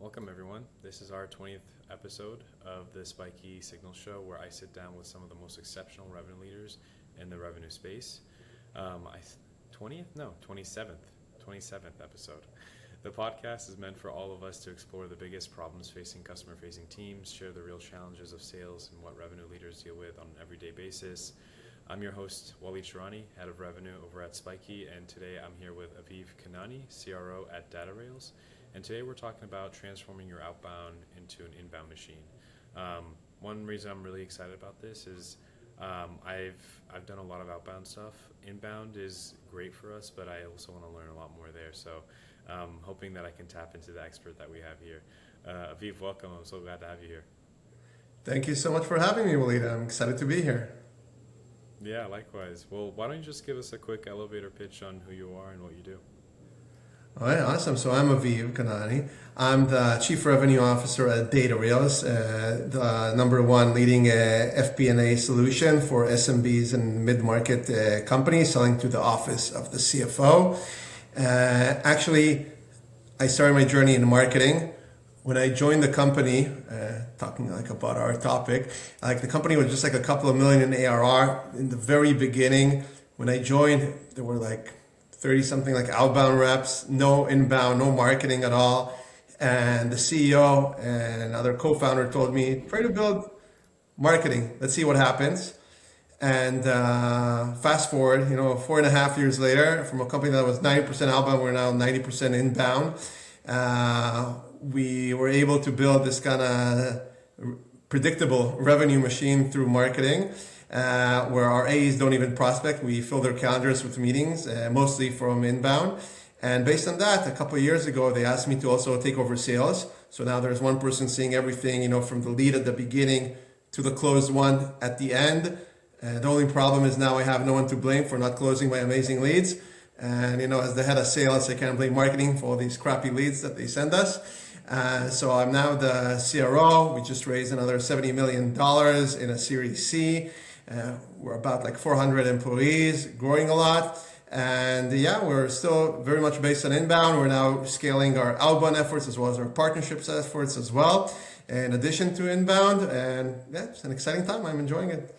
Welcome everyone. This is our 20th episode of the Spiky Signal Show, where I sit down with some of the most exceptional revenue leaders in the revenue space. 20th? No, 27th episode. The podcast is meant for all of us to explore the biggest problems facing customer-facing teams, share the real challenges of sales and what revenue leaders deal with on an everyday basis. I'm your host, Waleed Sharani, Head of Revenue over at Spiky, and today I'm here with Aviv Kanani, CRO at DataRails. And today we're talking about transforming your outbound into an inbound machine. One reason I'm really excited about this is I've done a lot of outbound stuff. Inbound is great for us, but I also want to learn a lot more there. So hoping that I can tap into the expert that we have here. Aviv, welcome. I'm so glad to have you here. Thank you so much for having me, Waleed. I'm excited to be here. Yeah, likewise. Well, why don't you just give us a quick elevator pitch on who you are and what you do? All right, awesome. So I'm Aviv Kanani. I'm the Chief Revenue Officer at DataRails, the number one leading FP&A solution for SMBs and mid-market companies selling to the office of the CFO. Actually, I started my journey in marketing. When I joined the company, talking like about our topic, like the company was just like a couple of million in ARR in the very beginning. When I joined, there were like 30 something like outbound reps, no inbound, no marketing at all. And the CEO and other co-founder told me, try to build marketing. Let's see what happens. And fast forward, 4.5 years later, from a company that was 90% outbound, we're now 90% inbound. We were able to build this kind of predictable revenue machine through marketing. Where our AEs don't even prospect. We fill their calendars with meetings, mostly from inbound. And based on that, a couple of years ago, they asked me to also take over sales. So now there's one person seeing everything, from the lead at the beginning to the closed one at the end. The only problem is now I have no one to blame for not closing my amazing leads. And, as the head of sales, I can't blame marketing for all these crappy leads that they send us. So I'm now the CRO. We just raised another $70 million in a Series C. We're about like 400 employees, growing a lot. And we're still very much based on inbound. We're now scaling our outbound efforts as well as our partnerships efforts as well, in addition to inbound. And it's an exciting time. I'm enjoying it.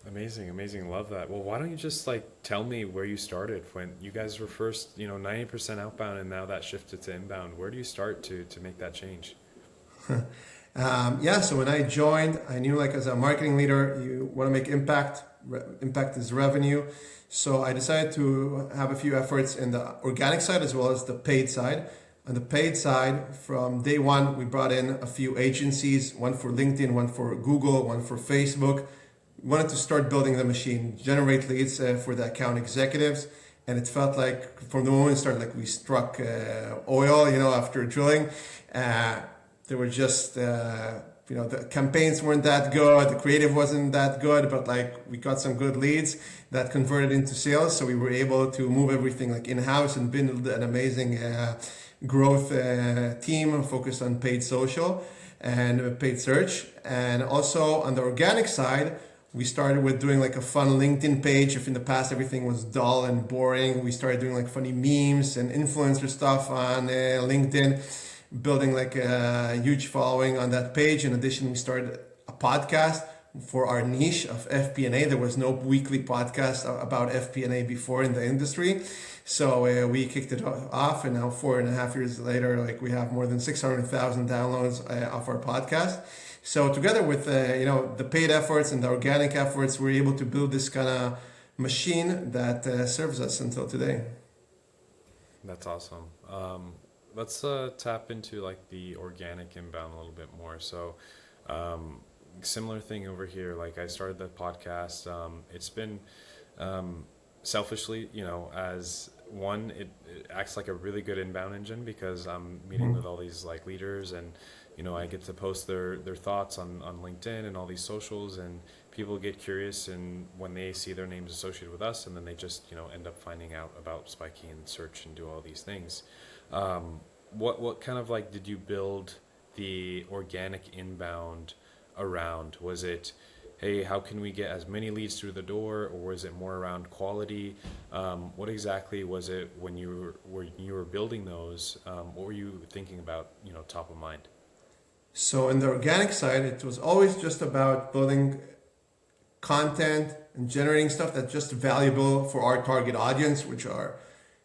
Amazing. Love that. Well, why don't you just tell me where you started when you guys were first, 90% outbound and now that shifted to inbound. Where do you start to make that change? So when I joined, I knew as a marketing leader, you want to make impact. Impact is revenue. So I decided to have a few efforts in the organic side as well as the paid side. On the paid side, from day one, we brought in a few agencies, one for LinkedIn, one for Google, one for Facebook. We wanted to start building the machine, generate leads for the account executives. And it felt like from the moment it started, we struck oil, after drilling. There were just, the campaigns weren't that good, the creative wasn't that good, but we got some good leads that converted into sales. So we were able to move everything in-house and build an amazing growth team focused on paid social and paid search. And also on the organic side, we started with doing a fun LinkedIn page. If in the past everything was dull and boring, we started doing funny memes and influencer stuff on LinkedIn, building a huge following on that page. In addition, we started a podcast for our niche of FP&A. There was no weekly podcast about FP&A before in the industry. So we kicked it off, and now 4.5 years later, we have more than 600,000 downloads of our podcast. So together with the paid efforts and the organic efforts, we're able to build this kind of machine that serves us until today. That's awesome. Let's tap into the organic inbound a little bit more. So similar thing over here. I started the podcast. It's been selfishly, as one, it acts like a really good inbound engine because I'm meeting with all these leaders, and I get to post their thoughts on LinkedIn and all these socials, and people get curious, and when they see their names associated with us, and then they just end up finding out about Spiky and search and do all these things. What kind of did you build the organic inbound around? Was it hey, how can we get as many leads through the door, or was it more around quality? What exactly was it when you were building those? What were you thinking about, top of mind? So in the organic side, it was always just about building content and generating stuff that's just valuable for our target audience, which are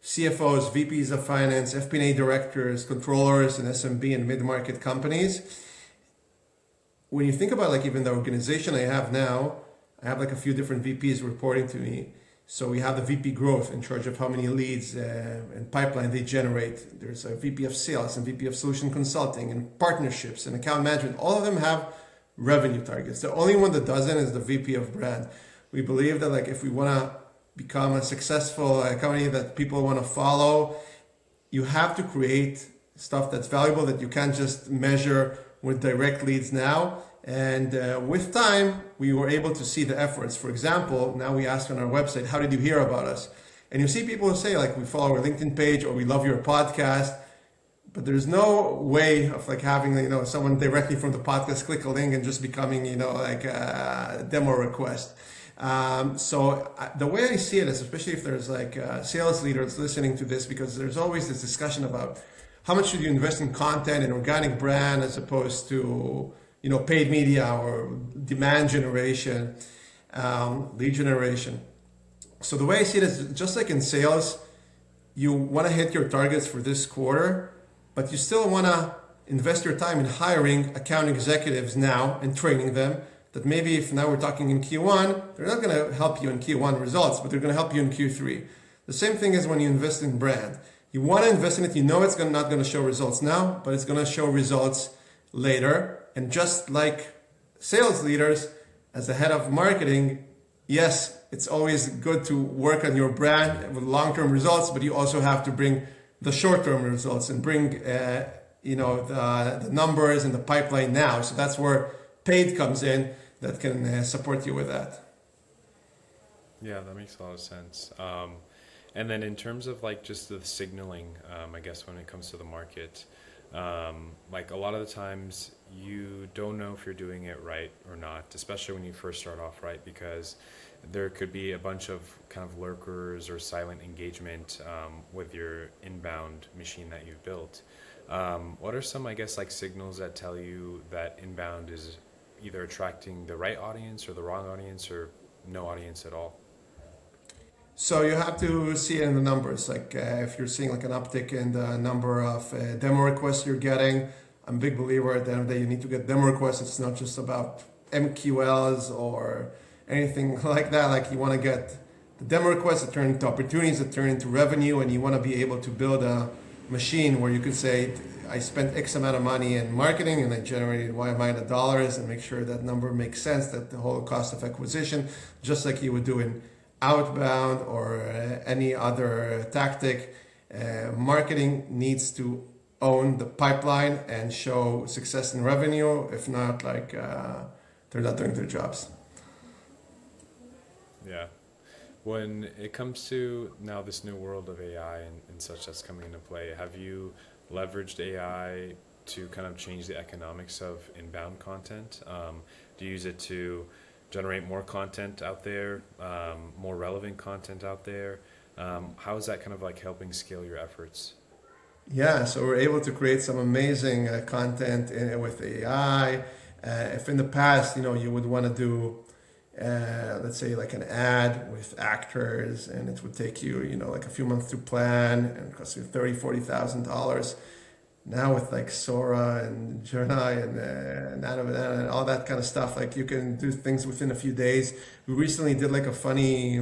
CFOs, VPs of finance, FP&A directors, controllers, and SMB and mid-market companies. When you think about like even the organization I have now, I have like a few different VPs reporting to me. So we have the VP growth in charge of how many leads and pipeline they generate. There's a VP of sales and VP of solution consulting and partnerships and account management. All of them have revenue targets. The only one that doesn't is the VP of brand. We believe that like if we want to become a successful company that people want to follow, you have to create stuff that's valuable that you can't just measure with direct leads now. And with time, we were able to see the efforts. For example, now we ask on our website, how did you hear about us? And you see people who say like, we follow our LinkedIn page or we love your podcast. But there's no way of like having, someone directly from the podcast click a link and just becoming, like a demo request. So the way I see it is, especially if there's like sales leaders listening to this, because there's always this discussion about how much should you invest in content and organic brand as opposed to, paid media or demand generation, lead generation. So the way I see it is just like in sales, you want to hit your targets for this quarter, but you still want to invest your time in hiring account executives now and training them that maybe if now we're talking in Q1, they're not going to help you in Q1 results, but they're going to help you in Q3. The same thing is when you invest in brand. You want to invest in it, it's not going to show results now, but it's going to show results later. And just like sales leaders, as the head of marketing, yes, it's always good to work on your brand with long-term results, but you also have to bring the short-term results and bring the numbers and the pipeline now. So that's where paid comes in that can support you with that. Yeah, that makes a lot of sense. And then in terms of like just the signaling, I guess when it comes to the market, like a lot of the times you don't know if you're doing it right or not, especially when you first start off, right? Because there could be a bunch of kind of lurkers or silent engagement with your inbound machine that you've built. What are some, I guess, like signals that tell you that inbound is either attracting the right audience or the wrong audience or no audience at all? So you have to see it in the numbers. Like if you're seeing like an uptick in the number of demo requests you're getting, I'm a big believer at the end of the day you need to get demo requests. It's not just about MQLs or anything like that. Like you want to get the demo requests that turn into opportunities, that turn into revenue, and you want to be able to build a machine where you could say, I spent X amount of money in marketing and I generated Y amount of dollars, and make sure that number makes sense, that the whole cost of acquisition, just like you would do in Outbound or any other tactic, marketing needs to own the pipeline and show success in revenue. If not, like they're not doing their jobs. Yeah. When it comes to now this new world of AI and such that's coming into play, have you leveraged AI to kind of change the economics of inbound content? Do you use it to generate more content out there, more relevant content out there? How is that kind of like helping scale your efforts? Yeah, so we're able to create some amazing content with AI. If in the past, you would want to do, let's say like an ad with actors, and it would take you, like a few months to plan and cost you $30,000-$40,000. Now with like Sora and Gemini and Nano and all that kind of stuff, like you can do things within a few days. We recently did like a funny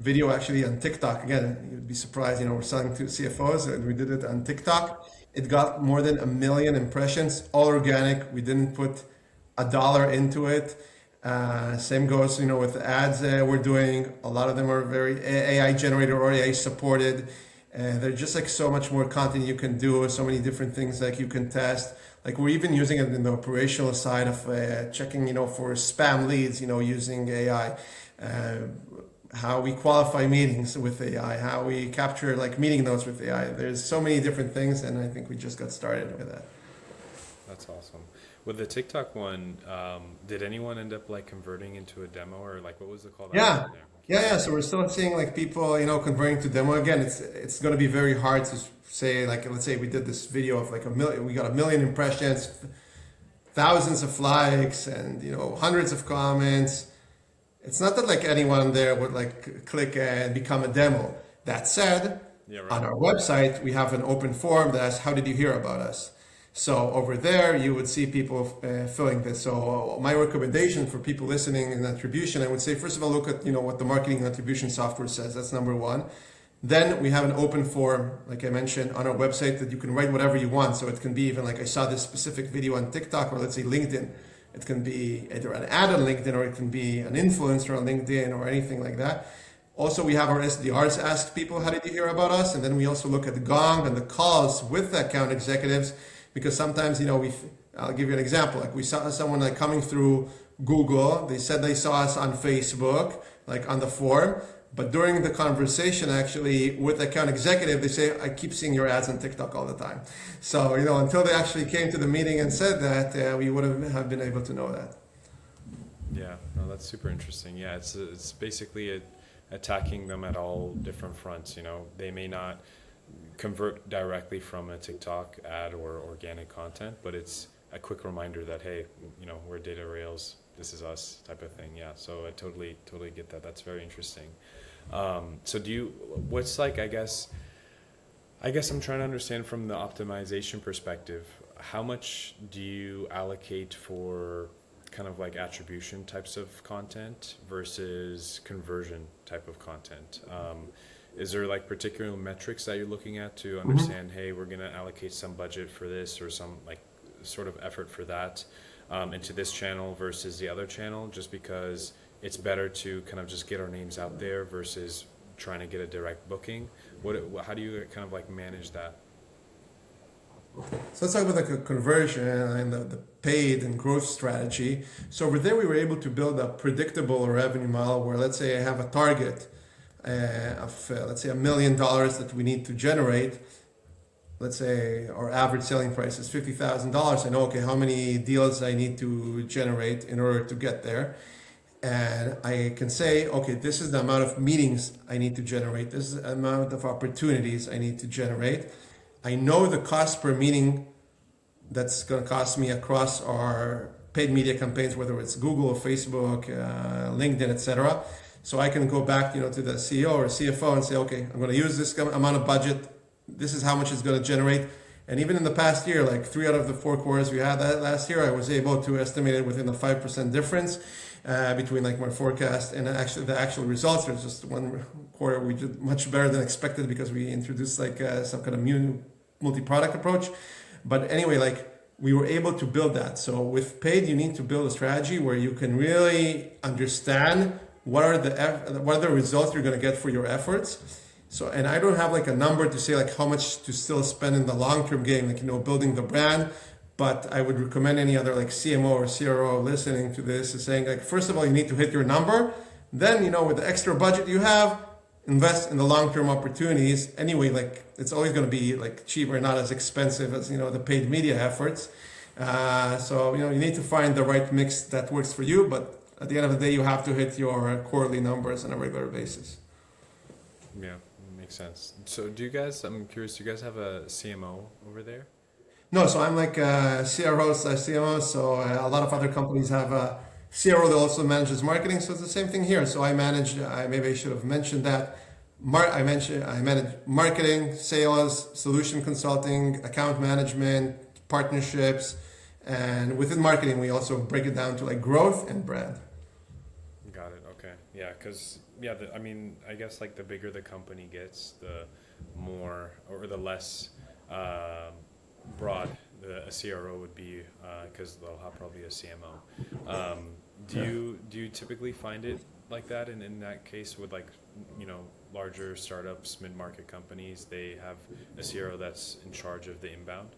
video actually on TikTok. Again, you'd be surprised, we're selling to CFOs, and we did it on TikTok. It got more than 1 million impressions, all organic. We didn't put $1 into it. Same goes, with the ads we're doing. A lot of them are very AI generated or AI supported. There's just like so much more content you can do, so many different things like you can test. Like we're even using it in the operational side of checking, for spam leads, using AI. How we qualify meetings with AI, how we capture like meeting notes with AI. There's so many different things, and I think we just got started with that. That's awesome. With the TikTok one, did anyone end up like converting into a demo, or like what was the call to Yeah, action there? I'm yeah. curious. So we're still seeing like people, converting to demo again. It's going to be very hard to say like, let's say we did this video of like a million, we got 1 million impressions, thousands of likes, and hundreds of comments. It's not that like anyone there would like click and become a demo. That said, Yeah, right. on our website we have an open form that asks, "How did you hear about us?" So over there you would see people filling this. So my recommendation for people listening in attribution, I would say first of all look at what the marketing attribution software says. That's number one. Then we have an open form, like I mentioned, on our website that you can write whatever you want. So it can be even like I saw this specific video on TikTok or let's say LinkedIn. It can be either an ad on LinkedIn or it can be an influencer on LinkedIn or anything like that. Also, we have our SDRs ask people, how did you hear about us? And then we also look at the Gong and the calls with the account executives because sometimes, I'll give you an example. Like we saw someone like coming through Google. They said they saw us on Facebook, like on the form. But during the conversation, actually, with the account executive, they say, I keep seeing your ads on TikTok all the time. So, until they actually came to the meeting and said that, we would have been able to know that. Yeah, no, that's super interesting. Yeah, it's basically attacking them at all different fronts. They may not convert directly from a TikTok ad or organic content, but it's a quick reminder that hey, we're DataRails. This is us type of thing. Yeah, so I totally get that. That's very interesting. So what's like, I guess I'm trying to understand from the optimization perspective, how much do you allocate for kind of like attribution types of content versus conversion type of content? Is there like particular metrics that you're looking at to understand, hey, we're going to allocate some budget for this or some like sort of effort for that into this channel versus the other channel, just because it's better to kind of just get our names out there versus trying to get a direct booking? How do you kind of like manage that? So let's talk about like a conversion and the paid and growth strategy. So over there, we were able to build a predictable revenue model where, let's say I have a target of, let's say $1 million that we need to generate. Let's say our average selling price is $50,000. I know, okay, how many deals I need to generate in order to get there. And I can say, okay, this is the amount of meetings I need to generate. This is the amount of opportunities I need to generate. I know the cost per meeting that's going to cost me across our paid media campaigns, whether it's Google, Facebook, LinkedIn, etc. So I can go back, to the CEO or CFO and say, okay, I'm going to use this amount of budget. This is how much it's going to generate. And even in the past year, like 3 out of the 4 quarters we had that last year, I was able to estimate it within a 5% difference between like my forecast and actually the actual results. There's just one quarter we did much better than expected because we introduced like some kind of new multi-product approach. But anyway, like we were able to build that. So with paid, you need to build a strategy where you can really understand what are the results you're going to get for your efforts. So, and I don't have like a number to say like how much to still spend in the long-term game, like, building the brand. But I would recommend any other like CMO or CRO listening to this is saying like, first of all, you need to hit your number. Then, with the extra budget you have, invest in the long-term opportunities. Anyway, like it's always going to be like cheaper, not as expensive as, the paid media efforts. So, you need to find the right mix that works for you. But at the end of the day, you have to hit your quarterly numbers on a regular basis. Yeah, makes sense. So I'm curious, do you guys have a CMO over there? No, so I'm like a CRO/CMO. So a lot of other companies have a CRO that also manages marketing. So it's the same thing here. So maybe I should have mentioned that. I manage marketing, sales, solution consulting, account management, partnerships. And within marketing, we also break it down to like growth and brand. Got it. Okay. Yeah, because I guess like the bigger the company gets, the more or the less broad a CRO would be, because they'll have probably a CMO. Do you typically find it like that? And in that case, with like larger startups, mid-market companies, they have a CRO that's in charge of the inbound.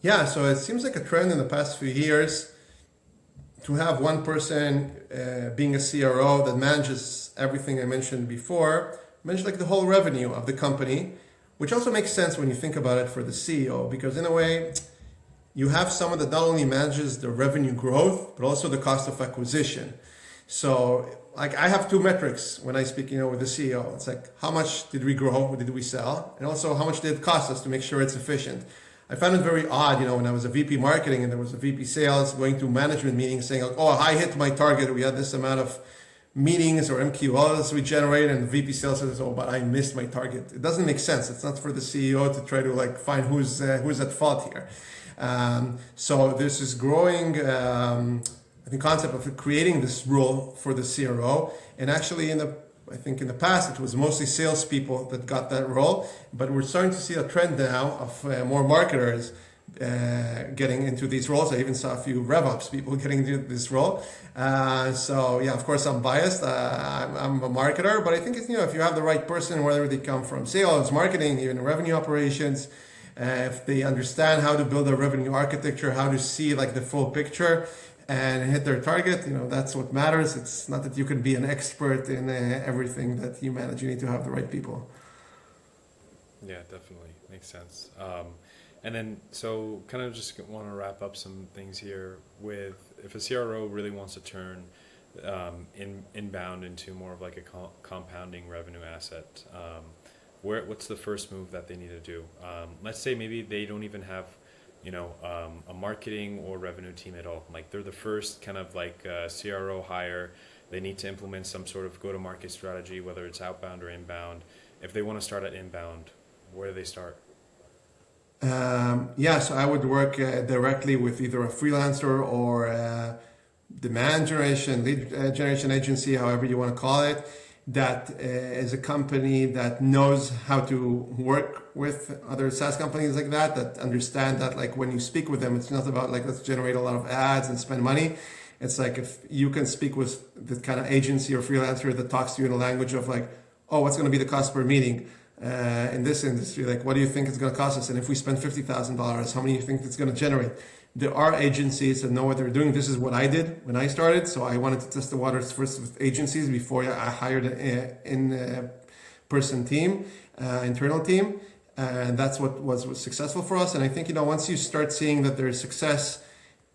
Yeah, so it seems like a trend in the past few years to have one person being a CRO that manages everything I mentioned before, manage like the whole revenue of the company, which also makes sense when you think about it for the CEO, because in a way, you have someone that not only manages the revenue growth, but also the cost of acquisition. So, like, I have two metrics when I speak, with the CEO. It's like, how much did we grow? What did we sell? And also, how much did it cost us to make sure it's efficient? I found it very odd, when I was a VP marketing and there was a VP sales going to management meetings saying, like, oh, I hit my target. We had this amount of meetings or MQLs we generated, and the VP sales says, oh, but I missed my target. It doesn't make sense. It's not for the CEO to try to find who's at fault here. So there's this growing I think concept of creating this role for the CRO, and actually I think in the past it was mostly salespeople that got that role, but we're starting to see a trend now of more marketers getting into these roles. I even saw a few RevOps people getting into this role. So yeah, of course I'm biased. I'm a marketer, but I think it's, if you have the right person, whether they come from sales, marketing, even revenue operations, if they understand how to build a revenue architecture, how to see the full picture and hit their target, that's what matters. It's not that you can be an expert in everything that you manage. You need to have the right people. Yeah, definitely. Makes sense. And then, so kind of just want to wrap up some things here with, if a CRO really wants to turn inbound into more of a compounding revenue asset, what's the first move that they need to do? Let's say maybe they don't even have a marketing or revenue team at all. They're the first kind of CRO hire. They need to implement some sort of go-to-market strategy, whether it's outbound or inbound. If they want to start at inbound, where do they start? So I would work directly with either a freelancer or demand generation, lead generation agency, however you want to call it, that is a company that knows how to work with other SaaS companies like that understand that when you speak with them, it's not about let's generate a lot of ads and spend money. It's if you can speak with the kind of agency or freelancer that talks to you in a language of oh, what's going to be the cost per meeting in this industry? What do you think it's going to cost us? And if we spend $50,000, how many do you think it's going to generate? There are agencies that know what they're doing. This is what I did when I started. So I wanted to test the waters first with agencies before I hired an in-person team, internal team. And that's what was successful for us. And I think, once you start seeing that there's success,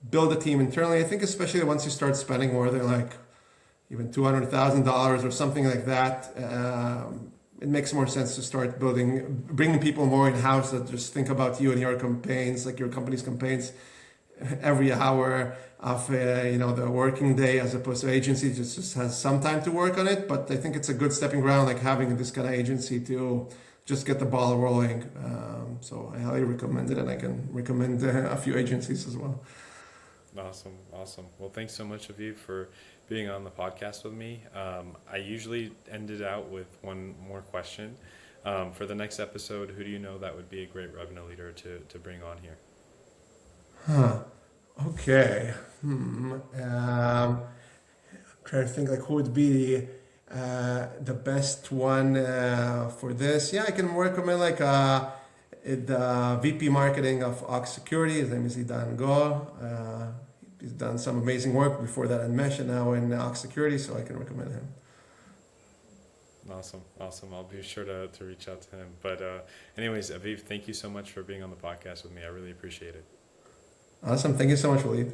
build a team internally. I think especially once you start spending more than even $200,000 or something like that, it makes more sense to start bringing people more in-house that just think about you and your campaigns, your company's campaigns, every hour of the working day, as opposed to agency just has some time to work on it. But I think it's a good stepping ground, having this kind of agency to just get the ball rolling. So I highly recommend it, and I can recommend a few agencies as well. Awesome. Well, thanks so much, Aviv, for being on the podcast with me. I usually end it out with one more question. For the next episode, who do you know that would be a great revenue leader to bring on here? Okay. Trying to think who would be the best one for this. Yeah, I can recommend the VP marketing of Ox Security. His name is Idan Go. He's done some amazing work before that in Mesh and now in Ox Security, so I can recommend him. Awesome. I'll be sure to reach out to him. But anyways, Aviv, thank you so much for being on the podcast with me. I really appreciate it. Awesome. Thank you so much, Walid.